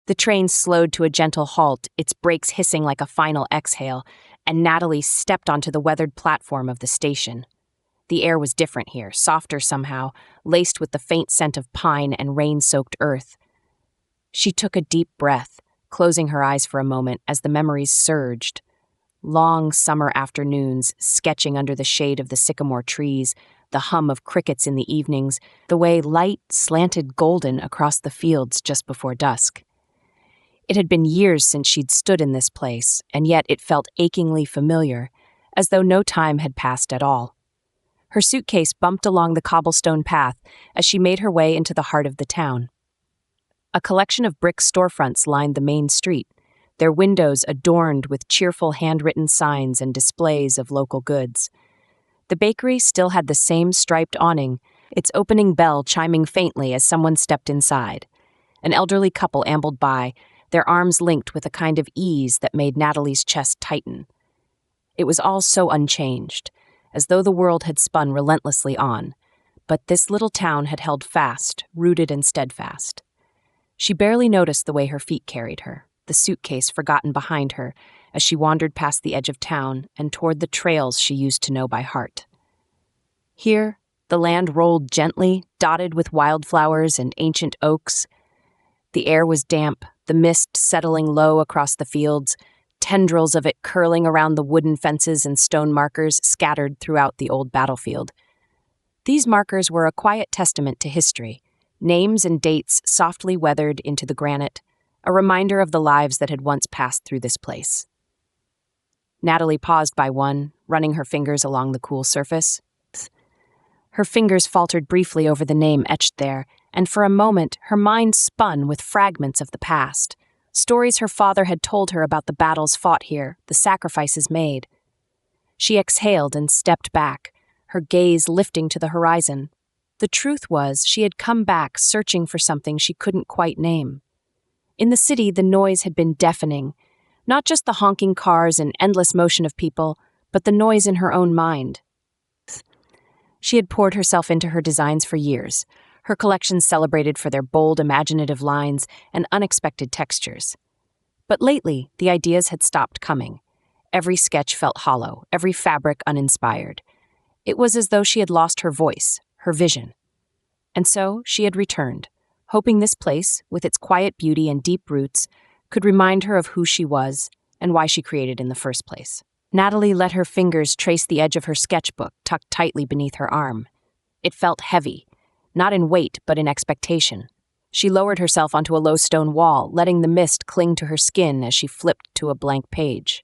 The train slowed to a gentle halt, its brakes hissing like a final exhale, and Natalie stepped onto the weathered platform of the station. The air was different here, softer somehow, laced with the faint scent of pine and rain-soaked earth. She took a deep breath, closing her eyes for a moment as the memories surged. Long summer afternoons, sketching under the shade of the sycamore trees, the hum of crickets in the evenings, the way light slanted golden across the fields just before dusk. It had been years since she'd stood in this place, and yet it felt achingly familiar, as though no time had passed at all. Her suitcase bumped along the cobblestone path as she made her way into the heart of the town. A collection of brick storefronts lined the main street, their windows adorned with cheerful handwritten signs and displays of local goods. The bakery still had the same striped awning, its opening bell chiming faintly as someone stepped inside. An elderly couple ambled by, their arms linked with a kind of ease that made Natalie's chest tighten. It was all so unchanged, as though the world had spun relentlessly on, but this little town had held fast, rooted and steadfast. She barely noticed the way her feet carried her, the suitcase forgotten behind her, as she wandered past the edge of town and toward the trails she used to know by heart. Here, the land rolled gently, dotted with wildflowers and ancient oaks. The air was damp, the mist settling low across the fields, tendrils of it curling around the wooden fences and stone markers scattered throughout the old battlefield. These markers were a quiet testament to history, names and dates softly weathered into the granite, a reminder of the lives that had once passed through this place. Natalie paused by one, running her fingers along the cool surface. Her fingers faltered briefly over the name etched there, and for a moment her mind spun with fragments of the past, stories her father had told her about the battles fought here, the sacrifices made. She exhaled and stepped back, her gaze lifting to the horizon. The truth was, she had come back searching for something she couldn't quite name. In the city, the noise had been deafening, not just the honking cars and endless motion of people, but the noise in her own mind. She had poured herself into her designs for years, her collections celebrated for their bold, imaginative lines and unexpected textures. But lately, the ideas had stopped coming. Every sketch felt hollow, every fabric uninspired. It was as though she had lost her voice, her vision. And so she had returned, hoping this place, with its quiet beauty and deep roots, could remind her of who she was and why she created in the first place. Natalie let her fingers trace the edge of her sketchbook tucked tightly beneath her arm. It felt heavy, not in weight but in expectation. She lowered herself onto a low stone wall, letting the mist cling to her skin as she flipped to a blank page.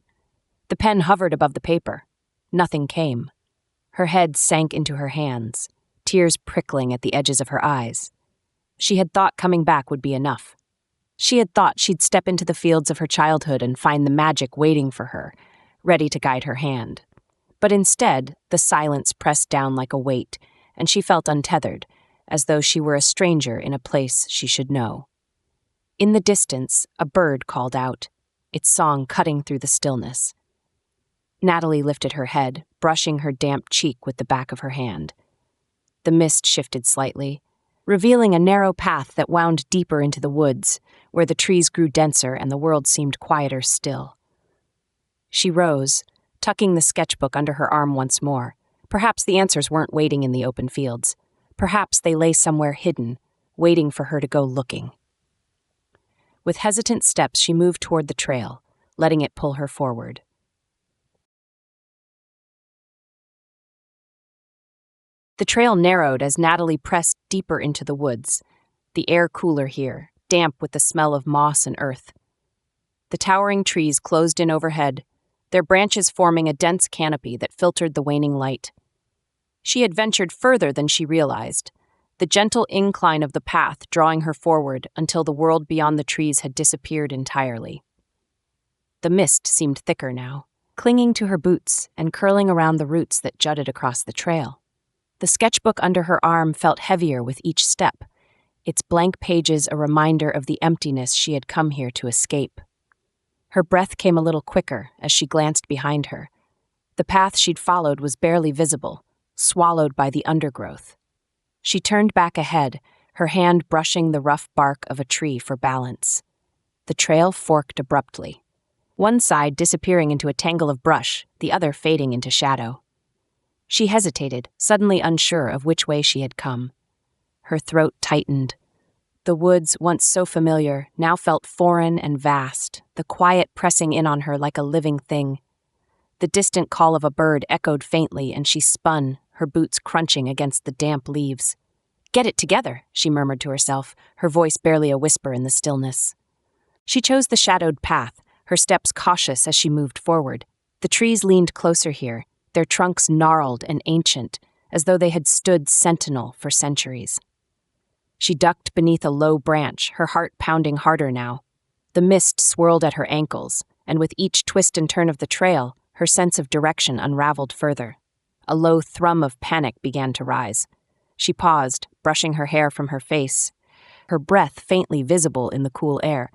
The pen hovered above the paper. Nothing came. Her head sank into her hands, tears prickling at the edges of her eyes. She had thought coming back would be enough. She had thought she'd step into the fields of her childhood and find the magic waiting for her, ready to guide her hand. But instead, the silence pressed down like a weight, and she felt untethered, as though she were a stranger in a place she should know. In the distance, a bird called out, its song cutting through the stillness. Natalie lifted her head, brushing her damp cheek with the back of her hand. The mist shifted slightly, revealing a narrow path that wound deeper into the woods, where the trees grew denser and the world seemed quieter still. She rose, tucking the sketchbook under her arm once more. Perhaps the answers weren't waiting in the open fields. Perhaps they lay somewhere hidden, waiting for her to go looking. With hesitant steps, she moved toward the trail, letting it pull her forward. The trail narrowed as Natalie pressed deeper into the woods, the air cooler here, damp with the smell of moss and earth. The towering trees closed in overhead, their branches forming a dense canopy that filtered the waning light. She had ventured further than she realized, the gentle incline of the path drawing her forward until the world beyond the trees had disappeared entirely. The mist seemed thicker now, clinging to her boots and curling around the roots that jutted across the trail. The sketchbook under her arm felt heavier with each step, its blank pages a reminder of the emptiness she had come here to escape. Her breath came a little quicker as she glanced behind her. The path she'd followed was barely visible, swallowed by the undergrowth. She turned back ahead, her hand brushing the rough bark of a tree for balance. The trail forked abruptly, one side disappearing into a tangle of brush, the other fading into shadow. She hesitated, suddenly unsure of which way she had come. Her throat tightened. The woods, once so familiar, now felt foreign and vast, the quiet pressing in on her like a living thing. The distant call of a bird echoed faintly, and she spun, her boots crunching against the damp leaves. "Get it together," she murmured to herself, her voice barely a whisper in the stillness. She chose the shadowed path, her steps cautious as she moved forward. The trees leaned closer here, their trunks gnarled and ancient, as though they had stood sentinel for centuries. She ducked beneath a low branch, her heart pounding harder now. The mist swirled at her ankles, and with each twist and turn of the trail, her sense of direction unraveled further. A low thrum of panic began to rise. She paused, brushing her hair from her face, her breath faintly visible in the cool air.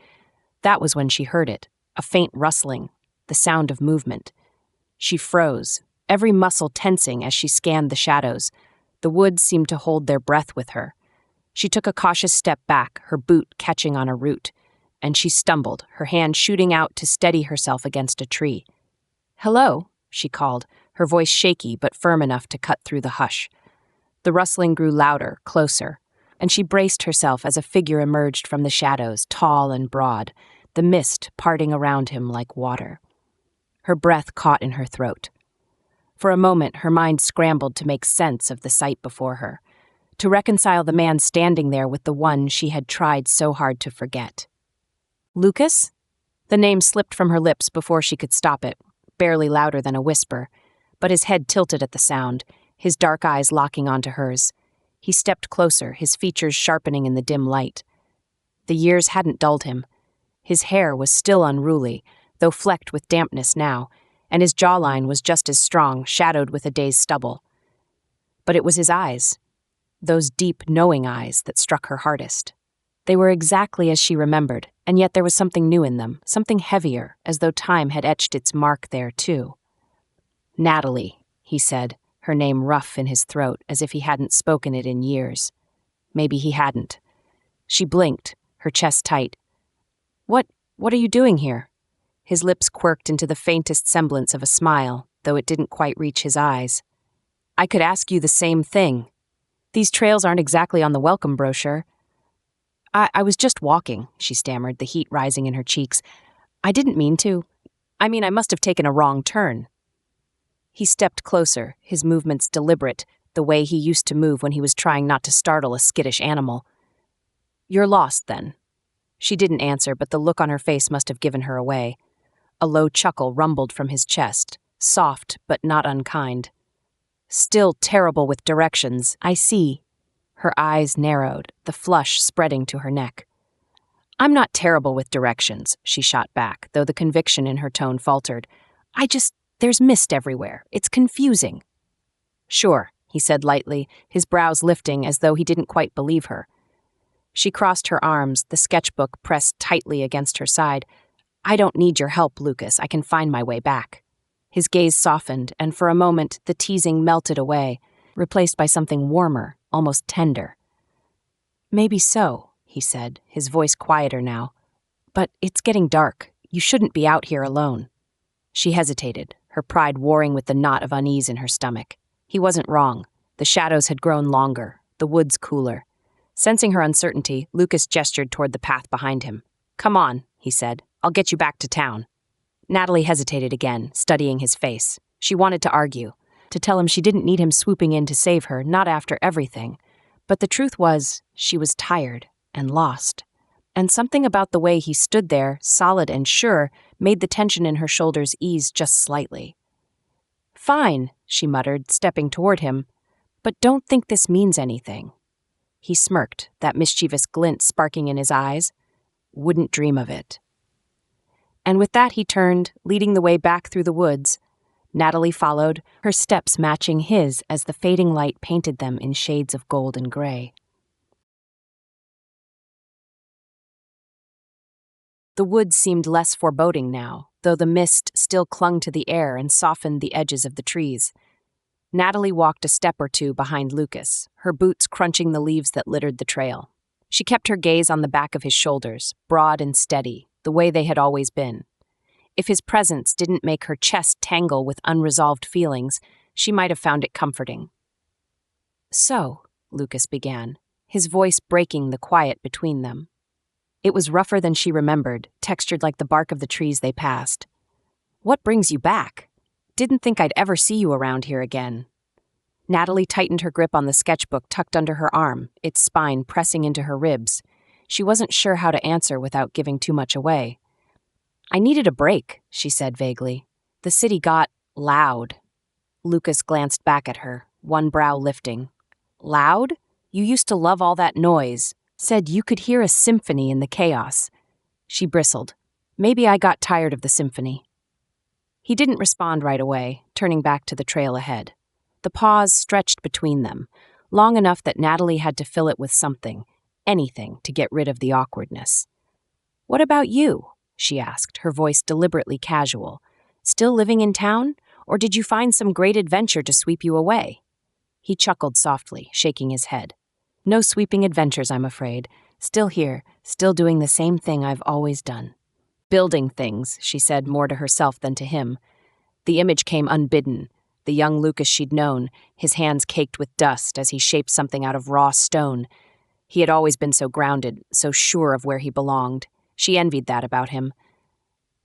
That was when she heard it, a faint rustling, the sound of movement. She froze, every muscle tensing as she scanned the shadows. The woods seemed to hold their breath with her. She took a cautious step back, her boot catching on a root, and she stumbled, her hand shooting out to steady herself against a tree. "Hello," she called, her voice shaky but firm enough to cut through the hush. The rustling grew louder, closer, and she braced herself as a figure emerged from the shadows, tall and broad, the mist parting around him like water. Her breath caught in her throat. For a moment, her mind scrambled to make sense of the sight before her, to reconcile the man standing there with the one she had tried so hard to forget. "Lucas?" The name slipped from her lips before she could stop it, barely louder than a whisper, but his head tilted at the sound, his dark eyes locking onto hers. He stepped closer, his features sharpening in the dim light. The years hadn't dulled him. His hair was still unruly, though flecked with dampness now, and his jawline was just as strong, shadowed with a day's stubble. But it was his eyes, those deep, knowing eyes, that struck her hardest. They were exactly as she remembered, and yet there was something new in them, something heavier, as though time had etched its mark there, too. "Natalie," he said, her name rough in his throat, as if he hadn't spoken it in years. Maybe he hadn't. She blinked, her chest tight. What are you doing here?" His lips quirked into the faintest semblance of a smile, though it didn't quite reach his eyes. "I could ask you the same thing. These trails aren't exactly on the welcome brochure." I was just walking," she stammered, the heat rising in her cheeks. "I didn't mean to. I must have taken a wrong turn." He stepped closer, his movements deliberate, the way he used to move when he was trying not to startle a skittish animal. "You're lost, then." She didn't answer, but the look on her face must have given her away. A low chuckle rumbled from his chest, soft but not unkind. "Still terrible with directions, I see." Her eyes narrowed, the flush spreading to her neck. "I'm not terrible with directions," she shot back, though the conviction in her tone faltered. There's mist everywhere. It's confusing." "Sure," he said lightly, his brows lifting as though he didn't quite believe her. She crossed her arms, the sketchbook pressed tightly against her side. "I don't need your help, Lucas. I can find my way back." His gaze softened, and for a moment the teasing melted away, replaced by something warmer, almost tender. "Maybe so," he said, his voice quieter now. "But it's getting dark. You shouldn't be out here alone." She hesitated, her pride warring with the knot of unease in her stomach. He wasn't wrong. The shadows had grown longer, the woods cooler. Sensing her uncertainty, Lucas gestured toward the path behind him. "Come on," he said. "I'll get you back to town." Natalie hesitated again, studying his face. She wanted to argue, to tell him she didn't need him swooping in to save her, not after everything. But the truth was, she was tired and lost. And something about the way he stood there, solid and sure, made the tension in her shoulders ease just slightly. "Fine," she muttered, stepping toward him. "But don't think this means anything." He smirked, that mischievous glint sparking in his eyes. "Wouldn't dream of it." And with that he turned, leading the way back through the woods. Natalie followed, her steps matching his as the fading light painted them in shades of gold and gray. The woods seemed less foreboding now, though the mist still clung to the air and softened the edges of the trees. Natalie walked a step or two behind Lucas, her boots crunching the leaves that littered the trail. She kept her gaze on the back of his shoulders, broad and steady, the way they had always been. If his presence didn't make her chest tangle with unresolved feelings, she might have found it comforting. "So," Lucas began, his voice breaking the quiet between them. It was rougher than she remembered, textured like the bark of the trees they passed. "What brings you back? Didn't think I'd ever see you around here again." Natalie tightened her grip on the sketchbook tucked under her arm, its spine pressing into her ribs. She wasn't sure how to answer without giving too much away. "I needed a break," she said vaguely. "The city got loud." Lucas glanced back at her, one brow lifting. "Loud? You used to love all that noise. Said you could hear a symphony in the chaos." She bristled. "Maybe I got tired of the symphony." He didn't respond right away, turning back to the trail ahead. The pause stretched between them, long enough that Natalie had to fill it with something, anything, to get rid of the awkwardness. "What about you?" she asked, her voice deliberately casual. "Still living in town? Or did you find some great adventure to sweep you away?" He chuckled softly, shaking his head. "No sweeping adventures, I'm afraid. Still here, still doing the same thing I've always done." "Building things," she said more to herself than to him. The image came unbidden. The young Lucas she'd known, his hands caked with dust as he shaped something out of raw stone. He had always been so grounded, so sure of where he belonged. She envied that about him.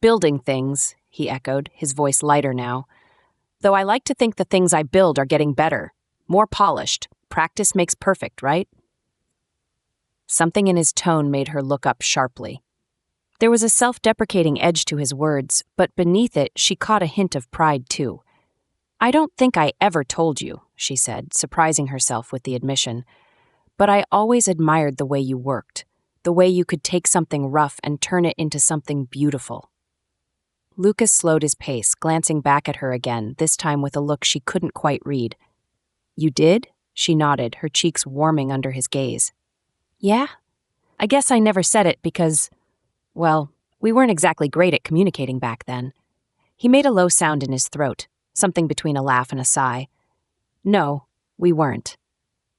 "Building things," he echoed, his voice lighter now. "Though I like to think the things I build are getting better, more polished. Practice makes perfect, right?" Something in his tone made her look up sharply. There was a self-deprecating edge to his words, but beneath it she caught a hint of pride too. "I don't think I ever told you," she said, surprising herself with the admission. "But I always admired the way you worked, the way you could take something rough and turn it into something beautiful." Lucas slowed his pace, glancing back at her again, this time with a look she couldn't quite read. "You did?" She nodded, her cheeks warming under his gaze. "Yeah? I guess I never said it because, well, we weren't exactly great at communicating back then." He made a low sound in his throat, something between a laugh and a sigh. "No, we weren't."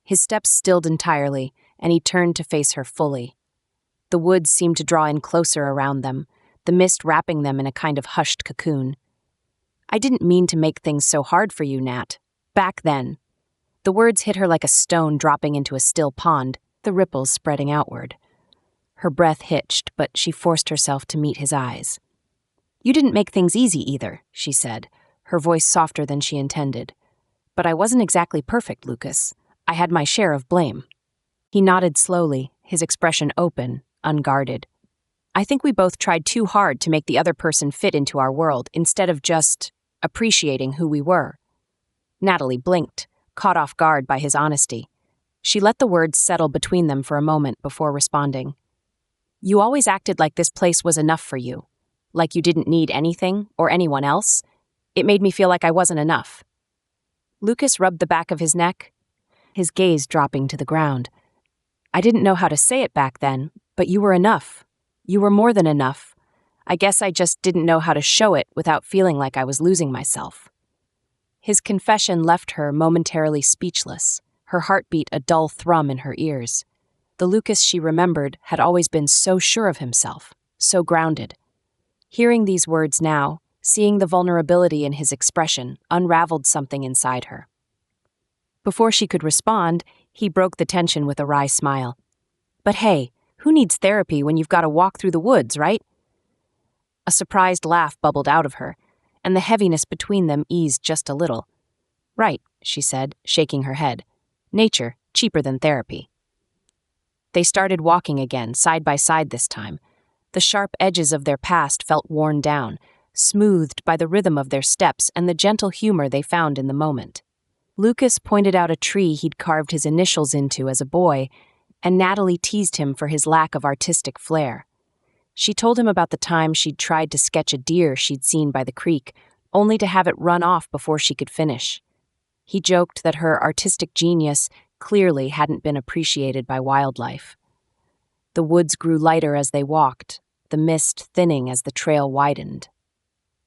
His steps stilled entirely, and he turned to face her fully. The woods seemed to draw in closer around them, the mist wrapping them in a kind of hushed cocoon. "I didn't mean to make things so hard for you, Nat. Back then." The words hit her like a stone dropping into a still pond, the ripples spreading outward. Her breath hitched, but she forced herself to meet his eyes. "You didn't make things easy either," she said, her voice softer than she intended. "But I wasn't exactly perfect, Lucas. I had my share of blame." He nodded slowly, his expression open, unguarded. "I think we both tried too hard to make the other person fit into our world instead of just appreciating who we were." Natalie blinked, caught off guard by his honesty. She let the words settle between them for a moment before responding. "You always acted like this place was enough for you, like you didn't need anything or anyone else. It made me feel like I wasn't enough." Lucas rubbed the back of his neck, his gaze dropping to the ground. "I didn't know how to say it back then, but you were enough. You were more than enough. I guess I just didn't know how to show it without feeling like I was losing myself." His confession left her momentarily speechless, her heartbeat a dull thrum in her ears. The Lucas she remembered had always been so sure of himself, so grounded. Hearing these words now, seeing the vulnerability in his expression, unraveled something inside her. Before she could respond, he broke the tension with a wry smile. "But hey, who needs therapy when you've got to walk through the woods, right?" A surprised laugh bubbled out of her, and the heaviness between them eased just a little. "Right," she said, shaking her head. "Nature, cheaper than therapy." They started walking again, side by side this time. The sharp edges of their past felt worn down, smoothed by the rhythm of their steps and the gentle humor they found in the moment. Lucas pointed out a tree he'd carved his initials into as a boy, and Natalie teased him for his lack of artistic flair. She told him about the time she'd tried to sketch a deer she'd seen by the creek, only to have it run off before she could finish. He joked that her artistic genius clearly hadn't been appreciated by wildlife. The woods grew lighter as they walked, the mist thinning as the trail widened.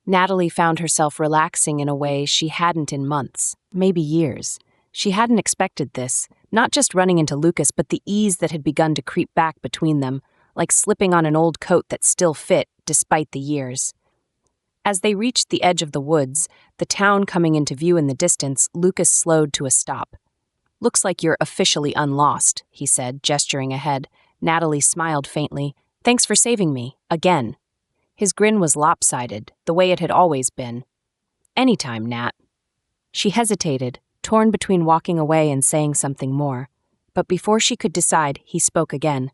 Natalie found herself relaxing in a way she hadn't in months, maybe years. She hadn't expected this, not just running into Lucas, but the ease that had begun to creep back between them, like slipping on an old coat that still fit despite the years. As they reached the edge of the woods, the town coming into view in the distance, Lucas slowed to a stop. "Looks like you're officially unlost," he said, gesturing ahead. Natalie smiled faintly. "Thanks for saving me, again." His grin was lopsided, the way it had always been. "Anytime, Nat." She hesitated, torn between walking away and saying something more. But before she could decide, he spoke again.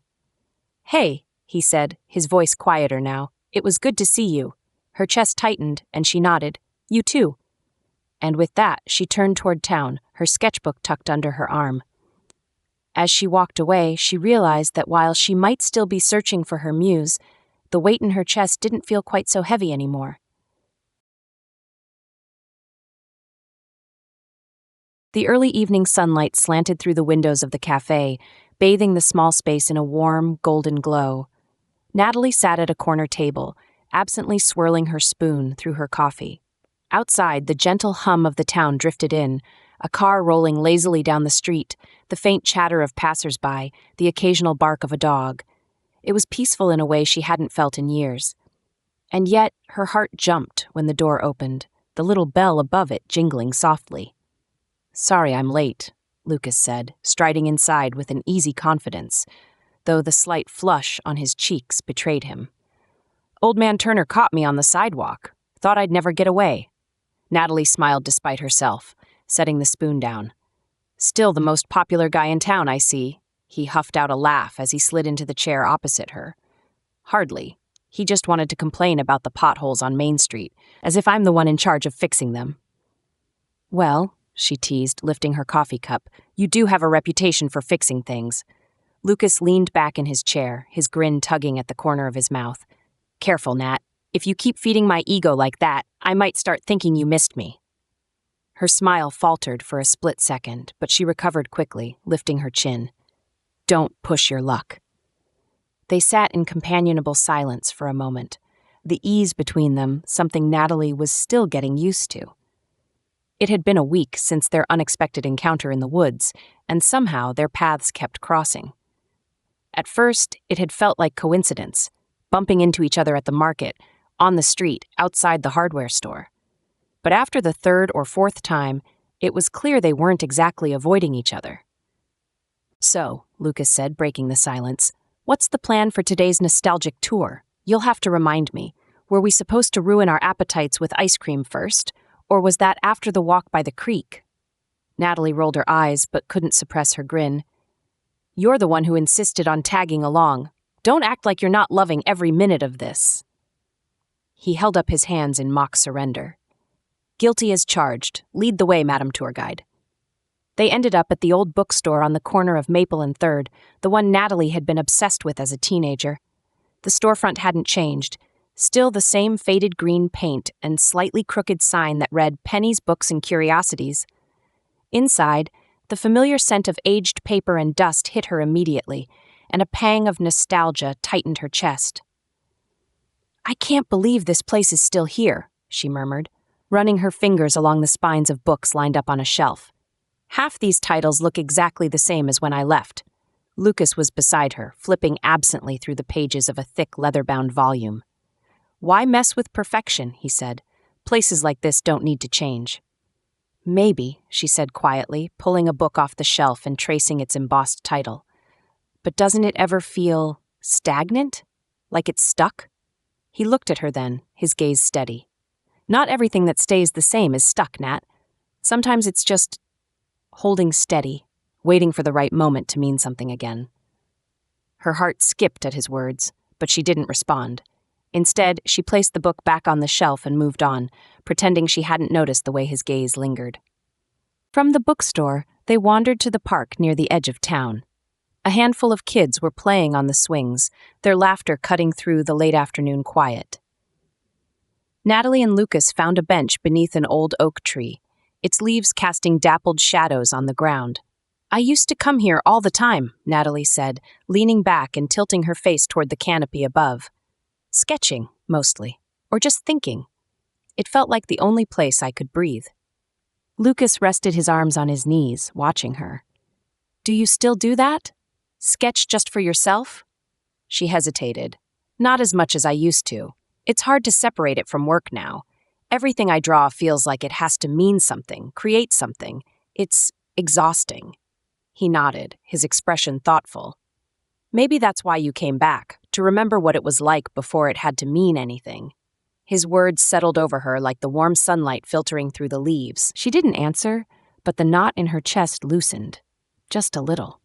"Hey," he said, his voice quieter now. "It was good to see you." Her chest tightened, and she nodded. "You too." And with that, she turned toward town, her sketchbook tucked under her arm. As she walked away, she realized that while she might still be searching for her muse, the weight in her chest didn't feel quite so heavy anymore. The early evening sunlight slanted through the windows of the cafe, bathing the small space in a warm, golden glow. Natalie sat at a corner table, absently swirling her spoon through her coffee. Outside, the gentle hum of the town drifted in, a car rolling lazily down the street, the faint chatter of passers-by, the occasional bark of a dog. It was peaceful in a way she hadn't felt in years. And yet, her heart jumped when the door opened, the little bell above it jingling softly. "Sorry I'm late," Lucas said, striding inside with an easy confidence, though the slight flush on his cheeks betrayed him. "Old Man Turner caught me on the sidewalk. Thought I'd never get away." Natalie smiled despite herself, setting the spoon down. "Still the most popular guy in town, I see." He huffed out a laugh as he slid into the chair opposite her. "Hardly. He just wanted to complain about the potholes on Main Street, as if I'm the one in charge of fixing them." "Well," she teased, lifting her coffee cup, "you do have a reputation for fixing things." Lucas leaned back in his chair, his grin tugging at the corner of his mouth. "Careful, Nat. If you keep feeding my ego like that, I might start thinking you missed me." Her smile faltered for a split second, but she recovered quickly, lifting her chin. "Don't push your luck." They sat in companionable silence for a moment, the ease between them something Natalie was still getting used to. It had been a week since their unexpected encounter in the woods, and somehow their paths kept crossing. At first, it had felt like coincidence, bumping into each other at the market, on the street, outside the hardware store. But after the third or fourth time, it was clear they weren't exactly avoiding each other. "So," Lucas said, breaking the silence, "what's the plan for today's nostalgic tour? You'll have to remind me. Were we supposed to ruin our appetites with ice cream first, or was that after the walk by the creek?" Natalie rolled her eyes, but couldn't suppress her grin. "You're the one who insisted on tagging along. Don't act like you're not loving every minute of this." He held up his hands in mock surrender. "Guilty as charged. Lead the way, Madam Tour Guide." They ended up at the old bookstore on the corner of Maple and 3rd, the one Natalie had been obsessed with as a teenager. The storefront hadn't changed, still the same faded green paint and slightly crooked sign that read "Pennies, Books, and Curiosities." Inside, the familiar scent of aged paper and dust hit her immediately, and a pang of nostalgia tightened her chest. "I can't believe this place is still here," she murmured, running her fingers along the spines of books lined up on a shelf. "Half these titles look exactly the same as when I left." Lucas was beside her, flipping absently through the pages of a thick leather-bound volume. "Why mess with perfection?" he said. "Places like this don't need to change." "Maybe," she said quietly, pulling a book off the shelf and tracing its embossed title. "But doesn't it ever feel stagnant? Like it's stuck?" He looked at her then, his gaze steady. "Not everything that stays the same is stuck, Nat. Sometimes it's just holding steady, waiting for the right moment to mean something again." Her heart skipped at his words, but she didn't respond. Instead, she placed the book back on the shelf and moved on, pretending she hadn't noticed the way his gaze lingered. From the bookstore, they wandered to the park near the edge of town. A handful of kids were playing on the swings, their laughter cutting through the late afternoon quiet. Natalie and Lucas found a bench beneath an old oak tree, its leaves casting dappled shadows on the ground. "I used to come here all the time," Natalie said, leaning back and tilting her face toward the canopy above. "Sketching, mostly, or just thinking. It felt like the only place I could breathe." Lucas rested his arms on his knees, watching her. "Do you still do that? Sketch just for yourself?" She hesitated. Not as much as I used to. It's hard to separate it from work now. Everything I draw feels like it has to mean something, create something. It's exhausting. He nodded, his expression thoughtful. Maybe that's why you came back, to remember what it was like before it had to mean anything. His words settled over her like the warm sunlight filtering through the leaves. She didn't answer, but the knot in her chest loosened. Just a little.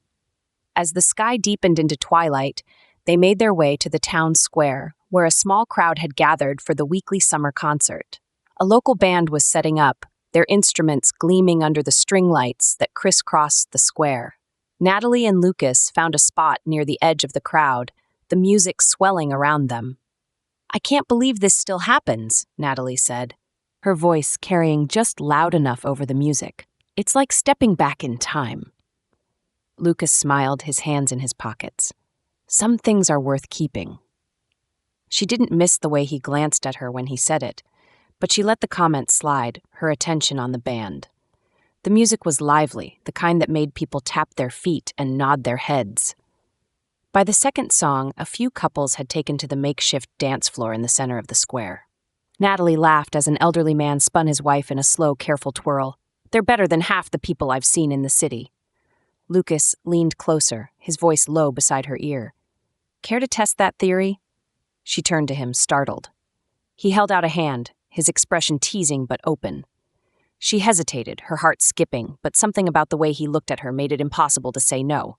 As the sky deepened into twilight, they made their way to the town square, where a small crowd had gathered for the weekly summer concert. A local band was setting up, their instruments gleaming under the string lights that crisscrossed the square. Natalie and Lucas found a spot near the edge of the crowd, the music swelling around them. "I can't believe this still happens," Natalie said, her voice carrying just loud enough over the music. "It's like stepping back in time." Lucas smiled, his hands in his pockets. "Some things are worth keeping." She didn't miss the way he glanced at her when he said it, but she let the comment slide, her attention on the band. The music was lively, the kind that made people tap their feet and nod their heads. By the second song, a few couples had taken to the makeshift dance floor in the center of the square. Natalie laughed as an elderly man spun his wife in a slow, careful twirl. "They're better than half the people I've seen in the city." Lucas leaned closer, his voice low beside her ear. "Care to test that theory?" She turned to him, startled. He held out a hand, his expression teasing but open. She hesitated, her heart skipping, but something about the way he looked at her made it impossible to say no.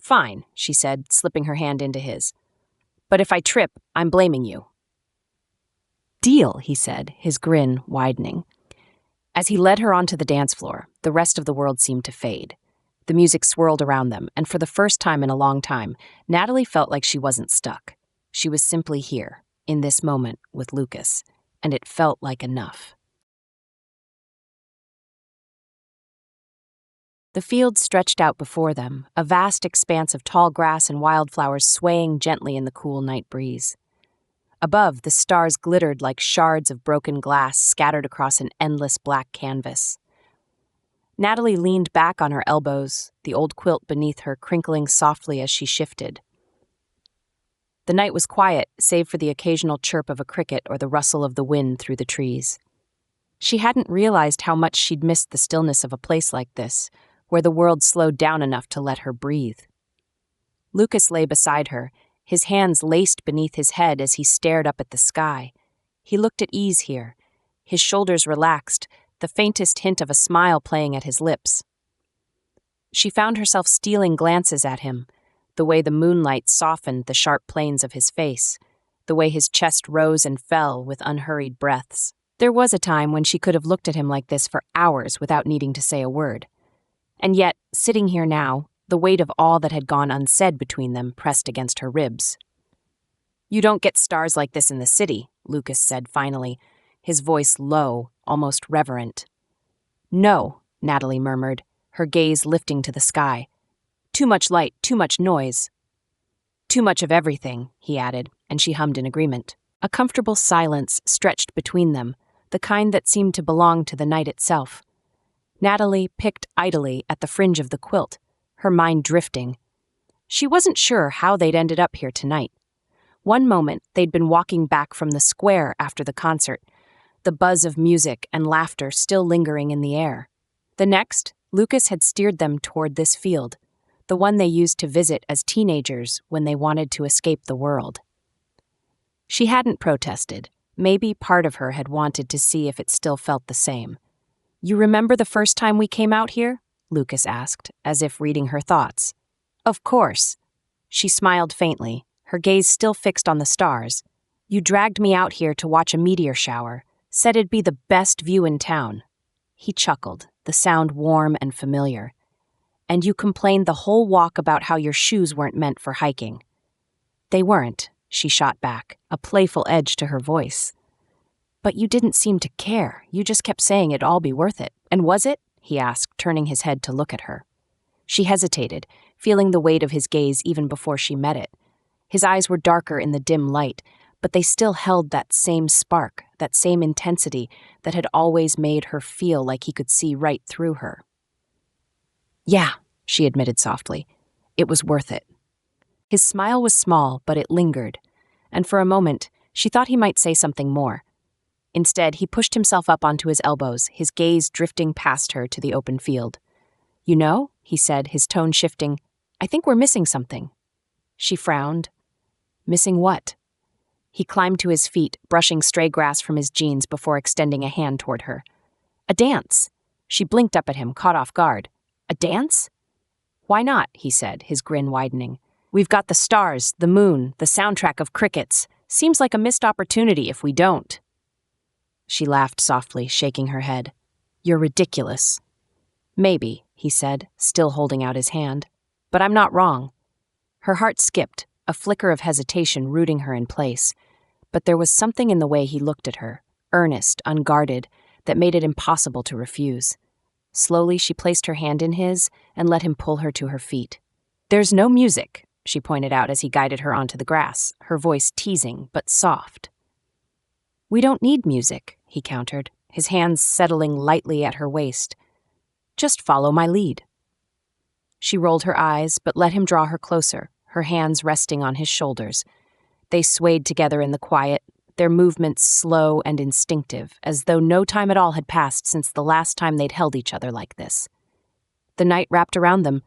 "Fine," she said, slipping her hand into his. "But if I trip, I'm blaming you." "Deal," he said, his grin widening. As he led her onto the dance floor, the rest of the world seemed to fade. The music swirled around them, and for the first time in a long time, Natalie felt like she wasn't stuck. She was simply here, in this moment, with Lucas, and it felt like enough. The field stretched out before them, a vast expanse of tall grass and wildflowers swaying gently in the cool night breeze. Above, the stars glittered like shards of broken glass scattered across an endless black canvas. Natalie leaned back on her elbows, the old quilt beneath her crinkling softly as she shifted. The night was quiet, save for the occasional chirp of a cricket or the rustle of the wind through the trees. She hadn't realized how much she'd missed the stillness of a place like this, where the world slowed down enough to let her breathe. Lucas lay beside her, his hands laced beneath his head as he stared up at the sky. He looked at ease here, his shoulders relaxed, the faintest hint of a smile playing at his lips. She found herself stealing glances at him, the way the moonlight softened the sharp planes of his face, the way his chest rose and fell with unhurried breaths. There was a time when she could have looked at him like this for hours without needing to say a word. And yet, sitting here now, the weight of all that had gone unsaid between them pressed against her ribs. "You don't get stars like this in the city," Lucas said finally, his voice low, almost reverent. "No," Natalie murmured, her gaze lifting to the sky. "Too much light, too much noise." "Too much of everything," he added, and she hummed in agreement. A comfortable silence stretched between them, the kind that seemed to belong to the night itself. Natalie picked idly at the fringe of the quilt, her mind drifting. She wasn't sure how they'd ended up here tonight. One moment, they'd been walking back from the square after the concert, the buzz of music and laughter still lingering in the air. The next, Lucas had steered them toward this field, the one they used to visit as teenagers when they wanted to escape the world. She hadn't protested. Maybe part of her had wanted to see if it still felt the same. "You remember the first time we came out here?" Lucas asked, as if reading her thoughts. "Of course." She smiled faintly, her gaze still fixed on the stars. "You dragged me out here to watch a meteor shower, said it'd be the best view in town." He chuckled, the sound warm and familiar. "And you complained the whole walk about how your shoes weren't meant for hiking." "They weren't," she shot back, a playful edge to her voice. "But you didn't seem to care. You just kept saying it'd all be worth it. And was it?" he asked, turning his head to look at her. She hesitated, feeling the weight of his gaze even before she met it. His eyes were darker in the dim light, but they still held that same spark, that same intensity that had always made her feel like he could see right through her. "Yeah," she admitted softly. "It was worth it." His smile was small, but it lingered, and for a moment, she thought he might say something more. Instead, he pushed himself up onto his elbows, his gaze drifting past her to the open field. "You know," he said, his tone shifting, "I think we're missing something." She frowned. "Missing what?" He climbed to his feet, brushing stray grass from his jeans before extending a hand toward her. "A dance." She blinked up at him, caught off guard. "A dance?" "Why not?" he said, his grin widening. "We've got the stars, the moon, the soundtrack of crickets. Seems like a missed opportunity if we don't." She laughed softly, shaking her head. "You're ridiculous." "Maybe," he said, still holding out his hand. "But I'm not wrong." Her heart skipped, a flicker of hesitation rooting her in place. But there was something in the way he looked at her, earnest, unguarded, that made it impossible to refuse. Slowly, she placed her hand in his and let him pull her to her feet. "There's no music," she pointed out as he guided her onto the grass, her voice teasing but soft. "We don't need music," he countered, his hands settling lightly at her waist. "Just follow my lead." She rolled her eyes, but let him draw her closer, her hands resting on his shoulders. They swayed together in the quiet, their movements slow and instinctive, as though no time at all had passed since the last time they'd held each other like this. The night wrapped around them,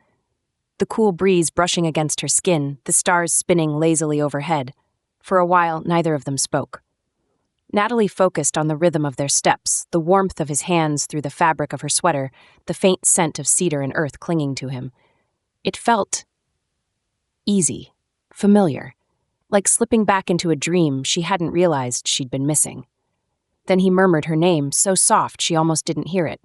the cool breeze brushing against her skin, the stars spinning lazily overhead. For a while, neither of them spoke. Natalie focused on the rhythm of their steps, the warmth of his hands through the fabric of her sweater, the faint scent of cedar and earth clinging to him. It felt easy, familiar, like slipping back into a dream she hadn't realized she'd been missing. Then he murmured her name, so soft she almost didn't hear it.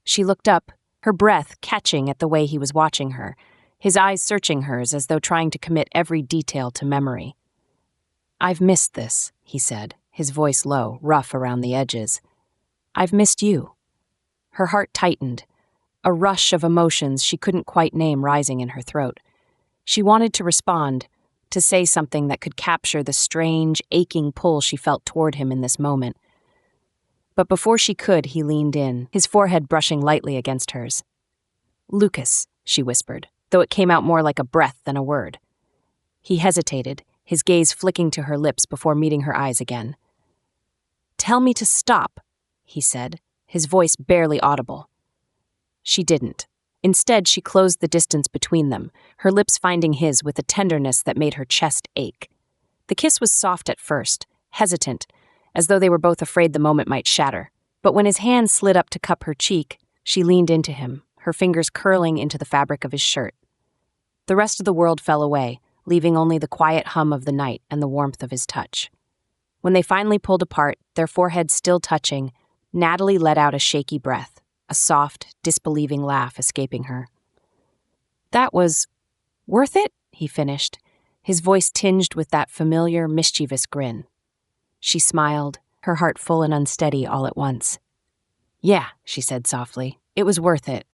She looked up, her breath catching at the way he was watching her, his eyes searching hers as though trying to commit every detail to memory. "I've missed this," he said, his voice low, rough around the edges. "I've missed you." Her heart tightened, a rush of emotions she couldn't quite name rising in her throat. She wanted to respond, to say something that could capture the strange, aching pull she felt toward him in this moment. But before she could, he leaned in, his forehead brushing lightly against hers. "Lucas," she whispered, though it came out more like a breath than a word. He hesitated, his gaze flicking to her lips before meeting her eyes again. "Tell me to stop," he said, his voice barely audible. She didn't. Instead, she closed the distance between them, her lips finding his with a tenderness that made her chest ache. The kiss was soft at first, hesitant, as though they were both afraid the moment might shatter. But when his hand slid up to cup her cheek, she leaned into him, her fingers curling into the fabric of his shirt. The rest of the world fell away, leaving only the quiet hum of the night and the warmth of his touch. When they finally pulled apart, their foreheads still touching, Natalie let out a shaky breath, a soft, disbelieving laugh escaping her. "That was worth it?" he finished, his voice tinged with that familiar, mischievous grin. She smiled, her heart full and unsteady all at once. "Yeah," she said softly, "it was worth it."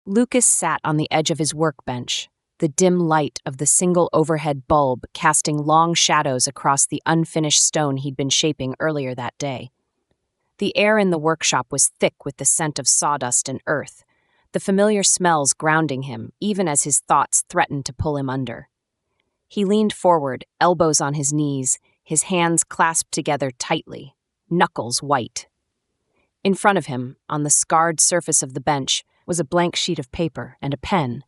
Lucas sat on the edge of his workbench, the dim light of the single overhead bulb casting long shadows across the unfinished stone he'd been shaping earlier that day. The air in the workshop was thick with the scent of sawdust and earth, the familiar smells grounding him, even as his thoughts threatened to pull him under. He leaned forward, elbows on his knees, his hands clasped together tightly, knuckles white. In front of him, on the scarred surface of the bench, was a blank sheet of paper and a pen.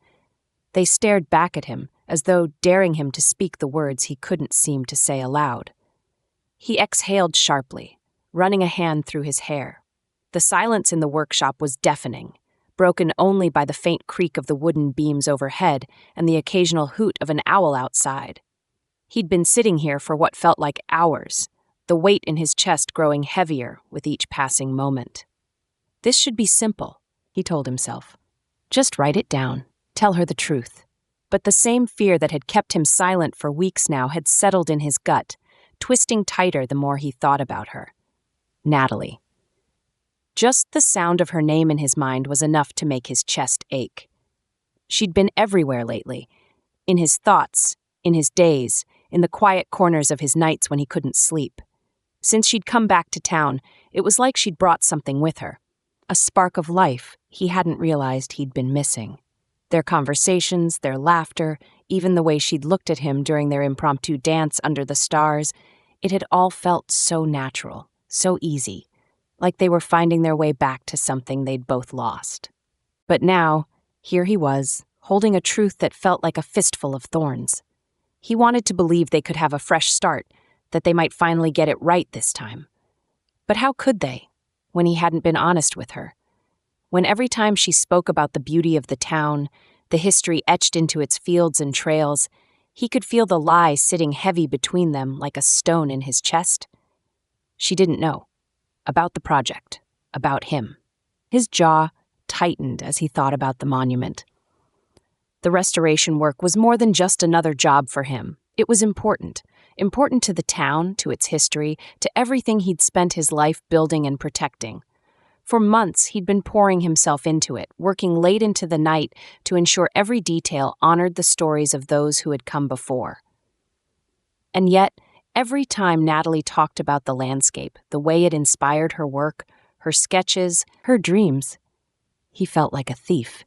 They stared back at him, as though daring him to speak the words he couldn't seem to say aloud. He exhaled sharply, running a hand through his hair. The silence in the workshop was deafening, broken only by the faint creak of the wooden beams overhead and the occasional hoot of an owl outside. He'd been sitting here for what felt like hours, the weight in his chest growing heavier with each passing moment. This should be simple, he told himself. Just write it down, tell her the truth. But the same fear that had kept him silent for weeks now had settled in his gut, twisting tighter the more he thought about her. Natalie. Just the sound of her name in his mind was enough to make his chest ache. She'd been everywhere lately, in his thoughts, in his days, in the quiet corners of his nights when he couldn't sleep. Since she'd come back to town, it was like she'd brought something with her, a spark of life he hadn't realized he'd been missing. Their conversations, their laughter, even the way she'd looked at him during their impromptu dance under the stars, it had all felt so natural, so easy, like they were finding their way back to something they'd both lost. But now, here he was, holding a truth that felt like a fistful of thorns. He wanted to believe they could have a fresh start, that they might finally get it right this time. But how could they, when he hadn't been honest with her? When every time she spoke about the beauty of the town, the history etched into its fields and trails, he could feel the lie sitting heavy between them like a stone in his chest. She didn't know. About the project. About him. His jaw tightened as he thought about the monument. The restoration work was more than just another job for him. It was important. Important to the town, to its history, to everything he'd spent his life building and protecting. For months, he'd been pouring himself into it, working late into the night to ensure every detail honored the stories of those who had come before. And yet, every time Natalie talked about the landscape, the way it inspired her work, her sketches, her dreams, he felt like a thief.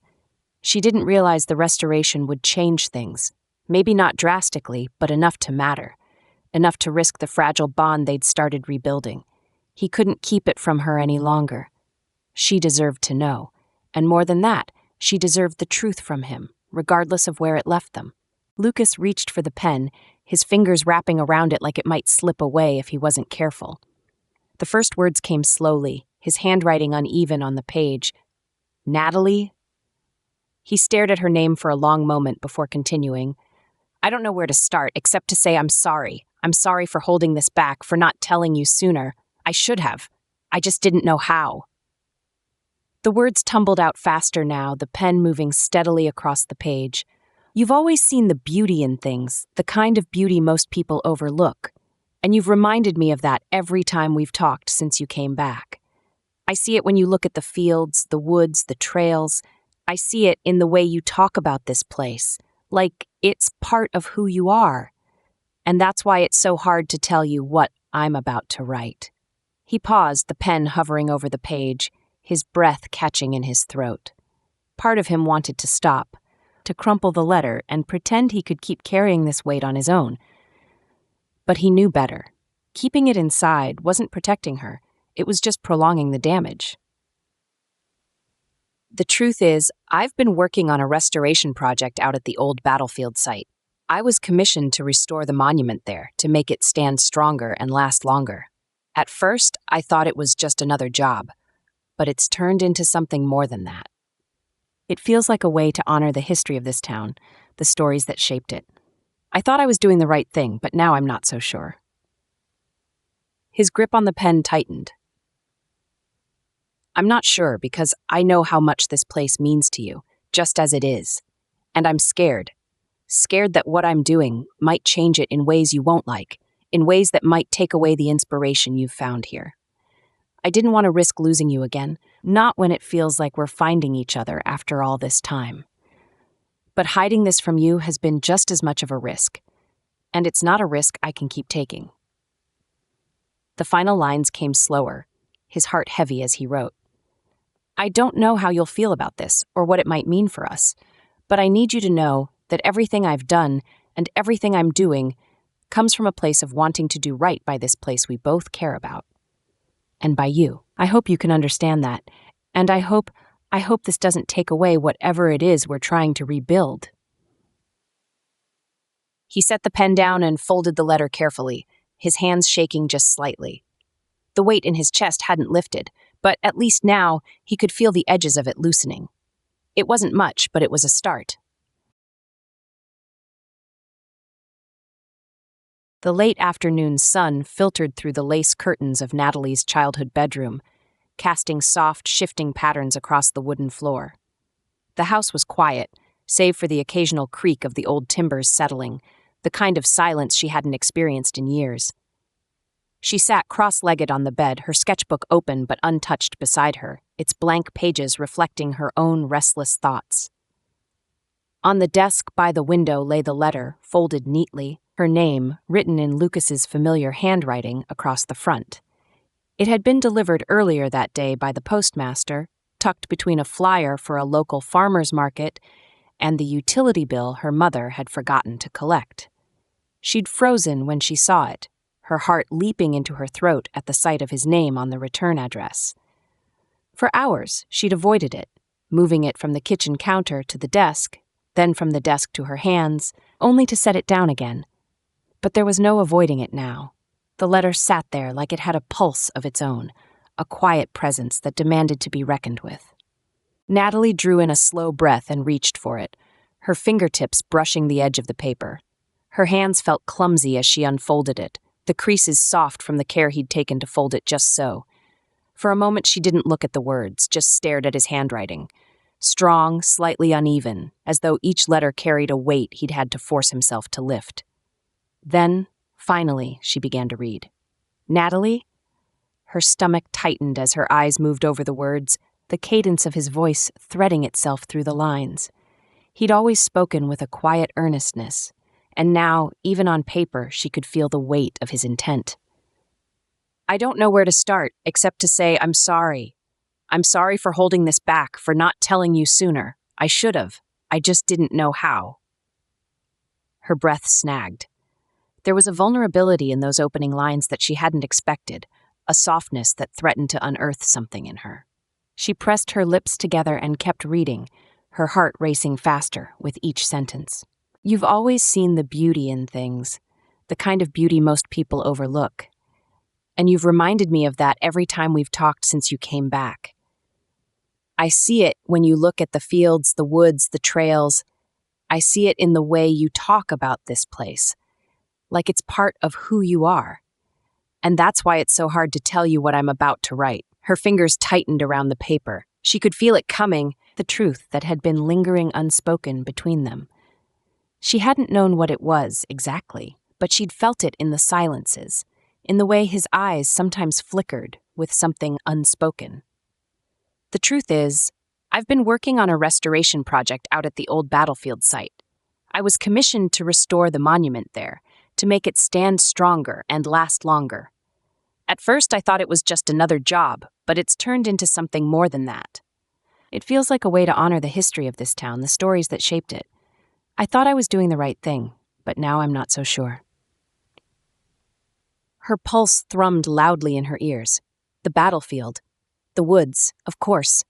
She didn't realize the restoration would change things. Maybe not drastically, but enough to matter. Enough to risk the fragile bond they'd started rebuilding. He couldn't keep it from her any longer. She deserved to know. And more than that, she deserved the truth from him, regardless of where it left them. Lucas reached for the pen, his fingers wrapping around it like it might slip away if he wasn't careful. The first words came slowly, his handwriting uneven on the page. Natalie? He stared at her name for a long moment before continuing. I don't know where to start, except to say I'm sorry. I'm sorry for holding this back, for not telling you sooner. I should have. I just didn't know how. The words tumbled out faster now, the pen moving steadily across the page. You've always seen the beauty in things, the kind of beauty most people overlook. And you've reminded me of that every time we've talked since you came back. I see it when you look at the fields, the woods, the trails. I see it in the way you talk about this place, like it's part of who you are. And that's why it's so hard to tell you what I'm about to write. He paused, the pen hovering over the page, his breath catching in his throat. Part of him wanted to stop, to crumple the letter and pretend he could keep carrying this weight on his own. But he knew better. Keeping it inside wasn't protecting her. It was just prolonging the damage. The truth is, I've been working on a restoration project out at the old battlefield site. I was commissioned to restore the monument there, to make it stand stronger and last longer. At first, I thought it was just another job, but it's turned into something more than that. It feels like a way to honor the history of this town, the stories that shaped it. I thought I was doing the right thing, but now I'm not so sure. His grip on the pen tightened. I'm not sure because I know how much this place means to you, just as it is. And I'm scared. Scared that what I'm doing might change it in ways you won't like, in ways that might take away the inspiration you've found here. I didn't want to risk losing you again, not when it feels like we're finding each other after all this time. But hiding this from you has been just as much of a risk, and it's not a risk I can keep taking. The final lines came slower, his heart heavy as he wrote. I don't know how you'll feel about this or what it might mean for us, but I need you to know that everything I've done and everything I'm doing comes from a place of wanting to do right by this place we both care about. And by you. I hope you can understand that, and I hope this doesn't take away whatever it is we're trying to rebuild. He set the pen down and folded the letter carefully, his hands shaking just slightly. The weight in his chest hadn't lifted, but at least now he could feel the edges of it loosening. It wasn't much, but it was a start. The late afternoon sun filtered through the lace curtains of Natalie's childhood bedroom, casting soft, shifting patterns across the wooden floor. The house was quiet, save for the occasional creak of the old timbers settling, the kind of silence she hadn't experienced in years. She sat cross-legged on the bed, her sketchbook open but untouched beside her, its blank pages reflecting her own restless thoughts. On the desk by the window lay the letter, folded neatly, her name written in Lucas's familiar handwriting across the front. It had been delivered earlier that day by the postmaster, tucked between a flyer for a local farmer's market and the utility bill her mother had forgotten to collect. She'd frozen when she saw it, her heart leaping into her throat at the sight of his name on the return address. For hours, she'd avoided it, moving it from the kitchen counter to the desk, then from the desk to her hands, only to set it down again. But there was no avoiding it now. The letter sat there like it had a pulse of its own, a quiet presence that demanded to be reckoned with. Natalie drew in a slow breath and reached for it, her fingertips brushing the edge of the paper. Her hands felt clumsy as she unfolded it, the creases soft from the care he'd taken to fold it just so. For a moment she didn't look at the words, just stared at his handwriting. Strong, slightly uneven, as though each letter carried a weight he'd had to force himself to lift. Then, finally, she began to read. Natalie? Her stomach tightened as her eyes moved over the words, the cadence of his voice threading itself through the lines. He'd always spoken with a quiet earnestness, and now, even on paper, she could feel the weight of his intent. I don't know where to start, except to say I'm sorry. I'm sorry for holding this back, for not telling you sooner. I should have. I just didn't know how. Her breath snagged. There was a vulnerability in those opening lines that she hadn't expected, a softness that threatened to unearth something in her. She pressed her lips together and kept reading, her heart racing faster with each sentence. You've always seen the beauty in things, the kind of beauty most people overlook. And you've reminded me of that every time we've talked since you came back. I see it when you look at the fields, the woods, the trails. I see it in the way you talk about this place, like it's part of who you are. And that's why it's so hard to tell you what I'm about to write. Her fingers tightened around the paper. She could feel it coming, the truth that had been lingering unspoken between them. She hadn't known what it was exactly, but she'd felt it in the silences, in the way his eyes sometimes flickered with something unspoken. The truth is, I've been working on a restoration project out at the old battlefield site. I was commissioned to restore the monument there, to make it stand stronger and last longer. At first, I thought it was just another job, but it's turned into something more than that. It feels like a way to honor the history of this town, the stories that shaped it. I thought I was doing the right thing, but now I'm not so sure. Her pulse thrummed loudly in her ears. The battlefield. The woods, of course.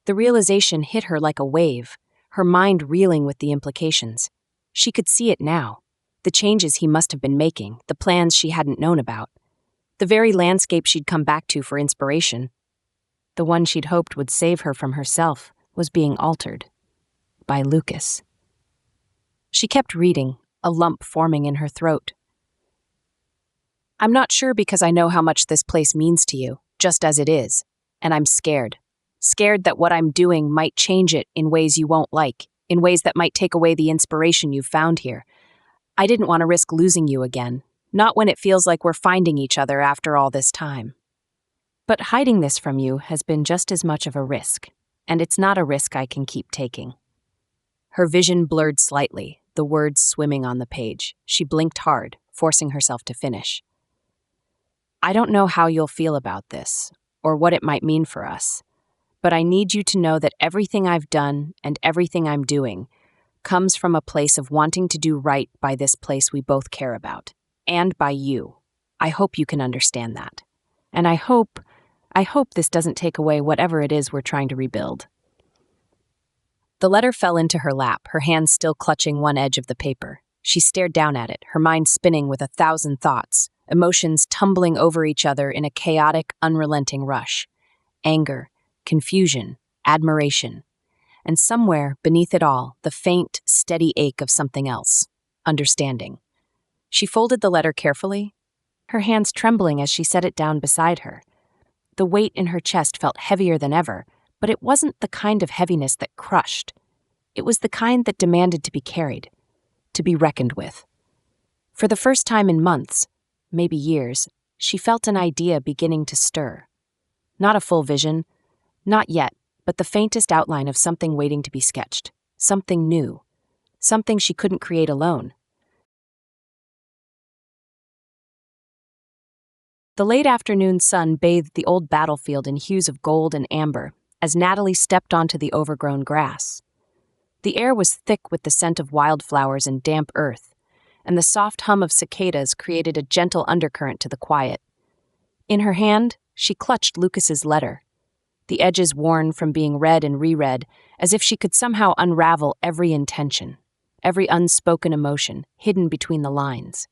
The realization hit her like a wave, her mind reeling with the implications. She could see it now. The changes he must have been making, the plans she hadn't known about. The very landscape she'd come back to for inspiration. The one she'd hoped would save her from herself was being altered. By Lucas. She kept reading, a lump forming in her throat. I'm not sure because I know how much this place means to you, just as it is, and I'm scared. Scared that what I'm doing might change it in ways you won't like, in ways that might take away the inspiration you've found here. I didn't want to risk losing you again, not when it feels like we're finding each other after all this time. But hiding this from you has been just as much of a risk, and it's not a risk I can keep taking. Her vision blurred slightly, the words swimming on the page. She blinked hard, forcing herself to finish. I don't know how you'll feel about this, or what it might mean for us, but I need you to know that everything I've done and everything I'm doing comes from a place of wanting to do right by this place we both care about, and by you. I hope you can understand that. And I hope this doesn't take away whatever it is we're trying to rebuild. The letter fell into her lap, her hands still clutching one edge of the paper. She stared down at it, her mind spinning with 1,000 thoughts, emotions tumbling over each other in a chaotic, unrelenting rush. Anger, confusion, admiration, and somewhere beneath it all, the faint, steady ache of something else, understanding. She folded the letter carefully, her hands trembling as she set it down beside her. The weight in her chest felt heavier than ever, but it wasn't the kind of heaviness that crushed. It was the kind that demanded to be carried, to be reckoned with. For the first time in months, maybe years, she felt an idea beginning to stir. Not a full vision, not yet, but the faintest outline of something waiting to be sketched, something new, something she couldn't create alone. The late afternoon sun bathed the old battlefield in hues of gold and amber as Natalie stepped onto the overgrown grass. The air was thick with the scent of wildflowers and damp earth, and the soft hum of cicadas created a gentle undercurrent to the quiet. In her hand, she clutched Lucas's letter, the edges worn from being read and reread, as if she could somehow unravel every intention, every unspoken emotion hidden between the lines.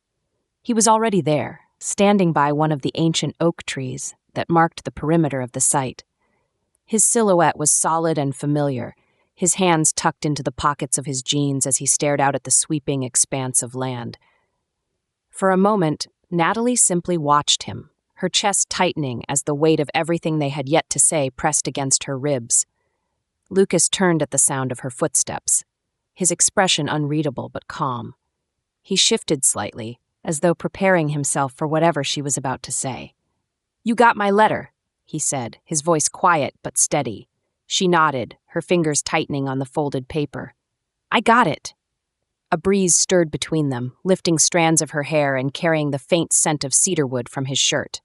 He was already there, standing by one of the ancient oak trees that marked the perimeter of the site. His silhouette was solid and familiar, his hands tucked into the pockets of his jeans as he stared out at the sweeping expanse of land. For a moment, Natalie simply watched him, her chest tightening as the weight of everything they had yet to say pressed against her ribs. Lucas turned at the sound of her footsteps, his expression unreadable but calm. He shifted slightly, as though preparing himself for whatever she was about to say. "You got my letter," he said, his voice quiet but steady. She nodded, her fingers tightening on the folded paper. "I got it." A breeze stirred between them, lifting strands of her hair and carrying the faint scent of cedarwood from his shirt.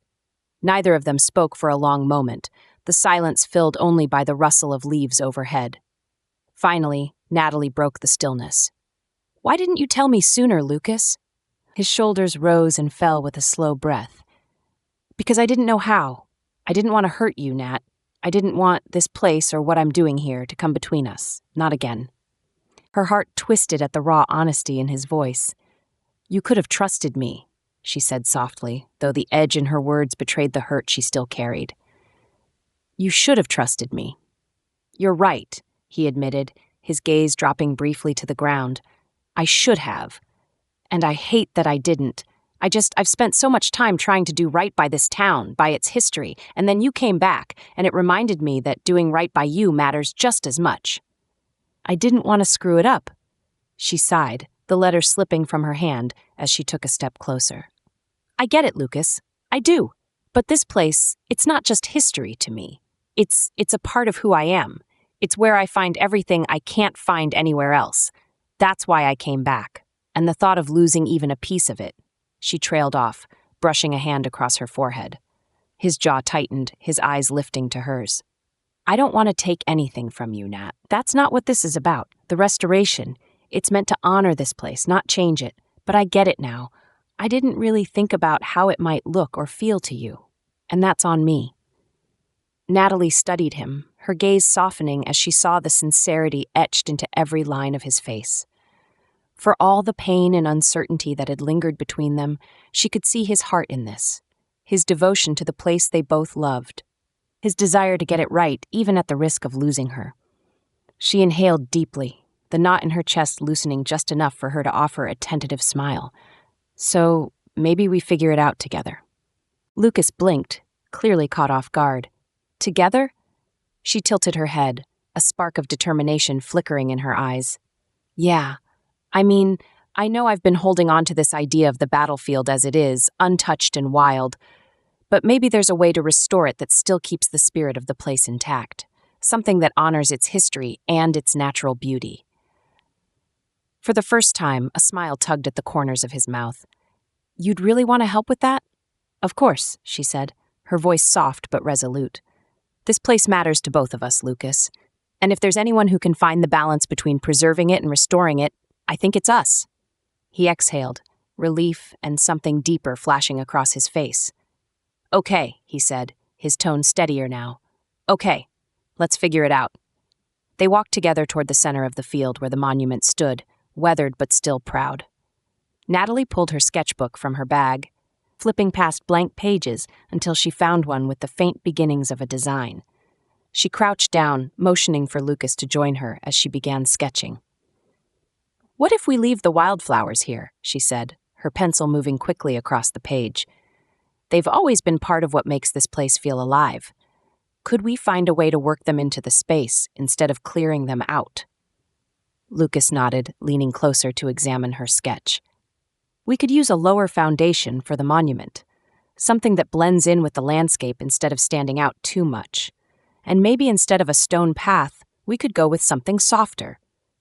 Neither of them spoke for a long moment, the silence filled only by the rustle of leaves overhead. Finally, Natalie broke the stillness. "Why didn't you tell me sooner, Lucas?" His shoulders rose and fell with a slow breath. "Because I didn't know how. I didn't want to hurt you, Nat. I didn't want this place or what I'm doing here to come between us. Not again." Her heart twisted at the raw honesty in his voice. "You could have trusted me," she said softly, though the edge in her words betrayed the hurt she still carried. "You should have trusted me." "You're right," he admitted, his gaze dropping briefly to the ground. "I should have. And I hate that I didn't. I've spent so much time trying to do right by this town, by its history, and then you came back, and it reminded me that doing right by you matters just as much." "I didn't want to screw it up." She sighed, the letter slipping from her hand as she took a step closer. "I get it, Lucas. I do. But this place, it's not just history to me. It's a part of who I am. It's where I find everything I can't find anywhere else. That's why I came back. And the thought of losing even a piece of it." She trailed off, brushing a hand across her forehead. His jaw tightened, his eyes lifting to hers. "I don't want to take anything from you, Nat. That's not what this is about. The restoration. It's meant to honor this place, not change it. But I get it now. I didn't really think about how it might look or feel to you. And that's on me." Natalie studied him, her gaze softening as she saw the sincerity etched into every line of his face. For all the pain and uncertainty that had lingered between them, she could see his heart in this, his devotion to the place they both loved, his desire to get it right even at the risk of losing her. She inhaled deeply, the knot in her chest loosening just enough for her to offer a tentative smile. "So, maybe we figure it out together." Lucas blinked, clearly caught off guard. "Together?" She tilted her head, a spark of determination flickering in her eyes. "Yeah. I know I've been holding on to this idea of the battlefield as it is, untouched and wild, but maybe there's a way to restore it that still keeps the spirit of the place intact, something that honors its history and its natural beauty." For the first time, a smile tugged at the corners of his mouth. "You'd really want to help with that?" "Of course," she said, her voice soft but resolute. "This place matters to both of us, Lucas. And if there's anyone who can find the balance between preserving it and restoring it, I think it's us." He exhaled, relief and something deeper flashing across his face. "Okay," he said, his tone steadier now. "Okay, let's figure it out." They walked together toward the center of the field where the monument stood, weathered but still proud. Natalie pulled her sketchbook from her bag, flipping past blank pages until she found one with the faint beginnings of a design. She crouched down, motioning for Lucas to join her as she began sketching. "What if we leave the wildflowers here?" she said, her pencil moving quickly across the page. "They've always been part of what makes this place feel alive. Could we find a way to work them into the space instead of clearing them out?" Lucas nodded, leaning closer to examine her sketch. "We could use a lower foundation for the monument, something that blends in with the landscape instead of standing out too much. And maybe instead of a stone path, we could go with something softer,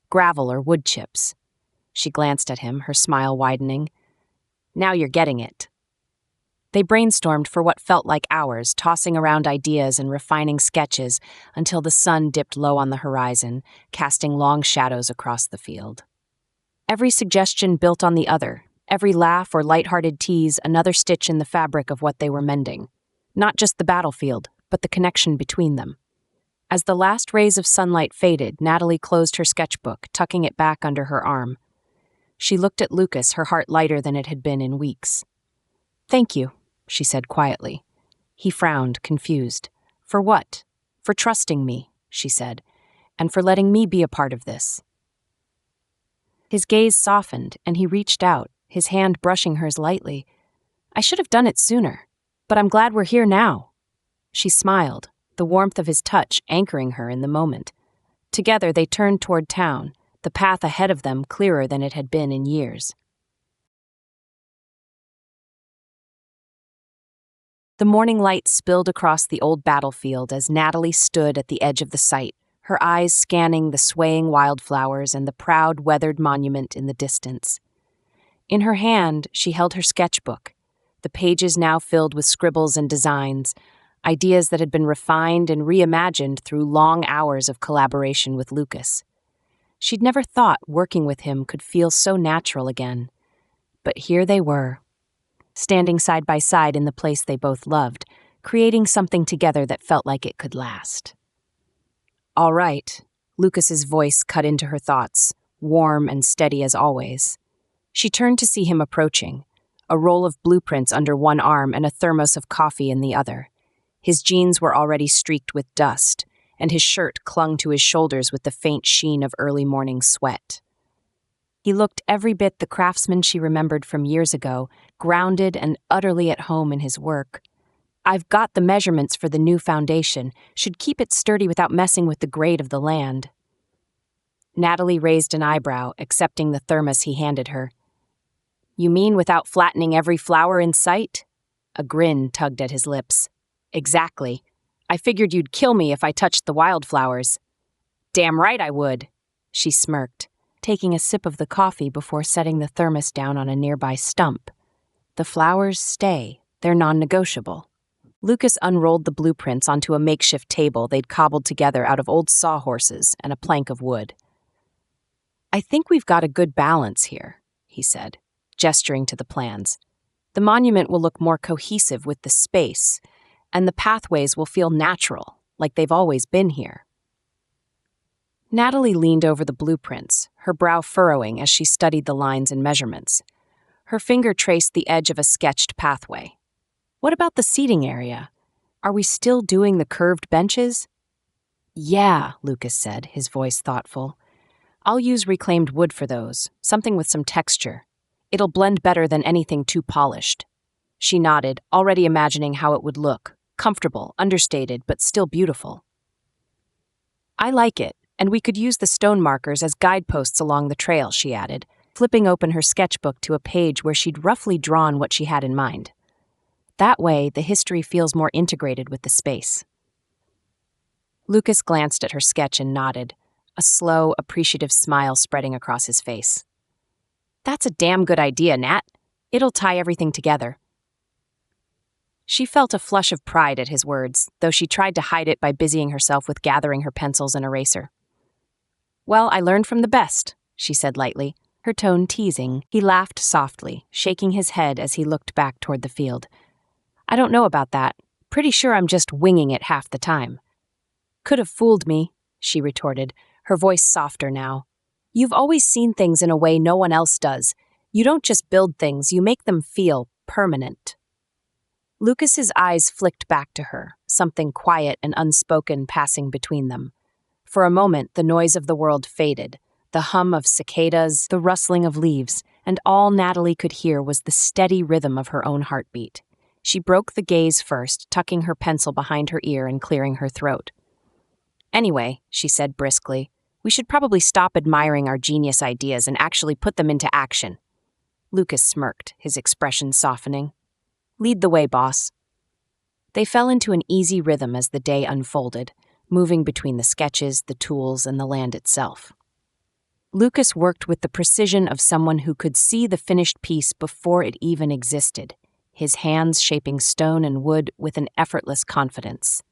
gravel or wood chips." She glanced at him, her smile widening. "Now you're getting it." They brainstormed for what felt like hours, tossing around ideas and refining sketches until the sun dipped low on the horizon, casting long shadows across the field. Every suggestion built on the other, every laugh or lighthearted tease another stitch in the fabric of what they were mending. Not just the battlefield, but the connection between them. As the last rays of sunlight faded, Natalie closed her sketchbook, tucking it back under her arm. She looked at Lucas, her heart lighter than it had been in weeks. "Thank you," she said quietly. He frowned, confused. "For what?" "For trusting me," she said, "and for letting me be a part of this." His gaze softened, and he reached out, his hand brushing hers lightly. "I should have done it sooner, but I'm glad we're here now." She smiled, the warmth of his touch anchoring her in the moment. Together they turned toward town, the path ahead of them clearer than it had been in years. The morning light spilled across the old battlefield as Natalie stood at the edge of the site, her eyes scanning the swaying wildflowers and the proud, weathered monument in the distance. In her hand, she held her sketchbook, the pages now filled with scribbles and designs, ideas that had been refined and reimagined through long hours of collaboration with Lucas. She'd never thought working with him could feel so natural again. But here they were, standing side by side in the place they both loved, creating something together that felt like it could last. "All right," Lucas's voice cut into her thoughts, warm and steady as always. She turned to see him approaching, a roll of blueprints under one arm and a thermos of coffee in the other. His jeans were already streaked with dust, and his shirt clung to his shoulders with the faint sheen of early morning sweat. He looked every bit the craftsman she remembered from years ago, grounded and utterly at home in his work. "I've got the measurements for the new foundation, should keep it sturdy without messing with the grade of the land." Natalie raised an eyebrow, accepting the thermos he handed her. "You mean without flattening every flower in sight?" A grin tugged at his lips. "Exactly. I figured you'd kill me if I touched the wildflowers." "Damn right I would," she smirked, taking a sip of the coffee before setting the thermos down on a nearby stump. "The flowers stay. They're non-negotiable." Lucas unrolled the blueprints onto a makeshift table they'd cobbled together out of old sawhorses and a plank of wood. "I think we've got a good balance here," he said, gesturing to the plans. "The monument will look more cohesive with the space, and the pathways will feel natural, like they've always been here." Natalie leaned over the blueprints, her brow furrowing as she studied the lines and measurements. Her finger traced the edge of a sketched pathway. "What about the seating area? Are we still doing the curved benches?" "Yeah," Lucas said, his voice thoughtful. "I'll use reclaimed wood for those, something with some texture. It'll blend better than anything too polished." She nodded, already imagining how it would look, comfortable, understated, but still beautiful. "I like it, and we could use the stone markers as guideposts along the trail," she added, flipping open her sketchbook to a page where she'd roughly drawn what she had in mind. "That way, the history feels more integrated with the space." Lucas glanced at her sketch and nodded, a slow, appreciative smile spreading across his face. "That's a damn good idea, Nat. It'll tie everything together." She felt a flush of pride at his words, though she tried to hide it by busying herself with gathering her pencils and eraser. "Well, I learned from the best," she said lightly, her tone teasing. He laughed softly, shaking his head as he looked back toward the field. "I don't know about that. Pretty sure I'm just winging it half the time." "Could have fooled me," she retorted, her voice softer now. "You've always seen things in a way no one else does. You don't just build things, you make them feel permanent." Lucas's eyes flicked back to her, something quiet and unspoken passing between them. For a moment, the noise of the world faded, the hum of cicadas, the rustling of leaves, and all Natalie could hear was the steady rhythm of her own heartbeat. She broke the gaze first, tucking her pencil behind her ear and clearing her throat. "Anyway," she said briskly, "we should probably stop admiring our genius ideas and actually put them into action." Lucas smirked, his expression softening. "Lead the way, boss." They fell into an easy rhythm as the day unfolded, moving between the sketches, the tools, and the land itself. Lucas worked with the precision of someone who could see the finished piece before it even existed. his hands shaping stone and wood with an effortless confidence.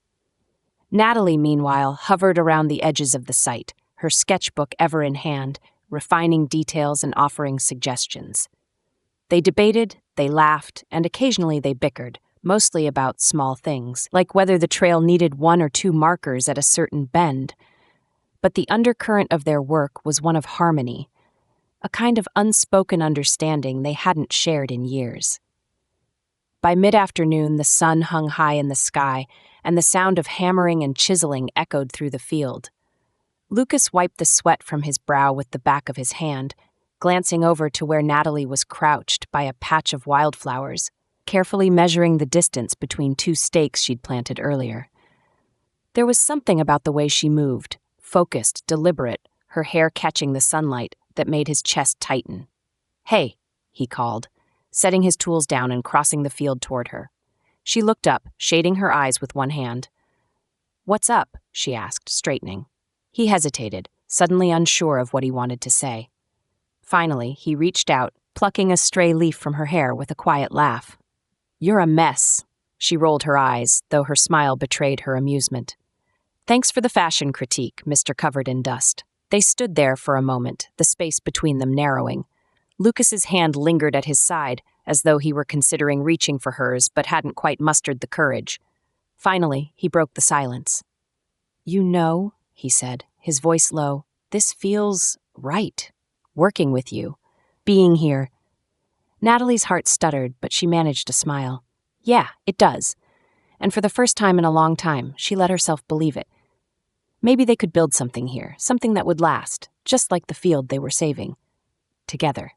Natalie, meanwhile, hovered around the edges of the site, her sketchbook ever in hand, refining details and offering suggestions. They debated, they laughed, and occasionally they bickered, mostly about small things, like whether the trail needed 1 or 2 markers at a certain bend. But the undercurrent of their work was one of harmony, a kind of unspoken understanding they hadn't shared in years. By mid-afternoon, the sun hung high in the sky, and the sound of hammering and chiseling echoed through the field. Lucas wiped the sweat from his brow with the back of his hand, glancing over to where Natalie was crouched by a patch of wildflowers, carefully measuring the distance between 2 stakes she'd planted earlier. There was something about the way she moved, focused, deliberate, her hair catching the sunlight, that made his chest tighten. "Hey," he called, setting his tools down and crossing the field toward her. She looked up, shading her eyes with one hand. "What's up?" she asked, straightening. He hesitated, suddenly unsure of what he wanted to say. Finally, he reached out, plucking a stray leaf from her hair with a quiet laugh. "You're a mess." She rolled her eyes, though her smile betrayed her amusement. "Thanks for the fashion critique, Mr. Covered in Dust." They stood there for a moment, the space between them narrowing. Lucas's hand lingered at his side, as though he were considering reaching for hers, but hadn't quite mustered the courage. Finally, he broke the silence. "You know," he said, his voice low, "this feels right. Working with you. Being here." Natalie's heart stuttered, but she managed to smile. "Yeah, it does." And for the first time in a long time, she let herself believe it. Maybe they could build something here, something that would last, just like the field they were saving. Together.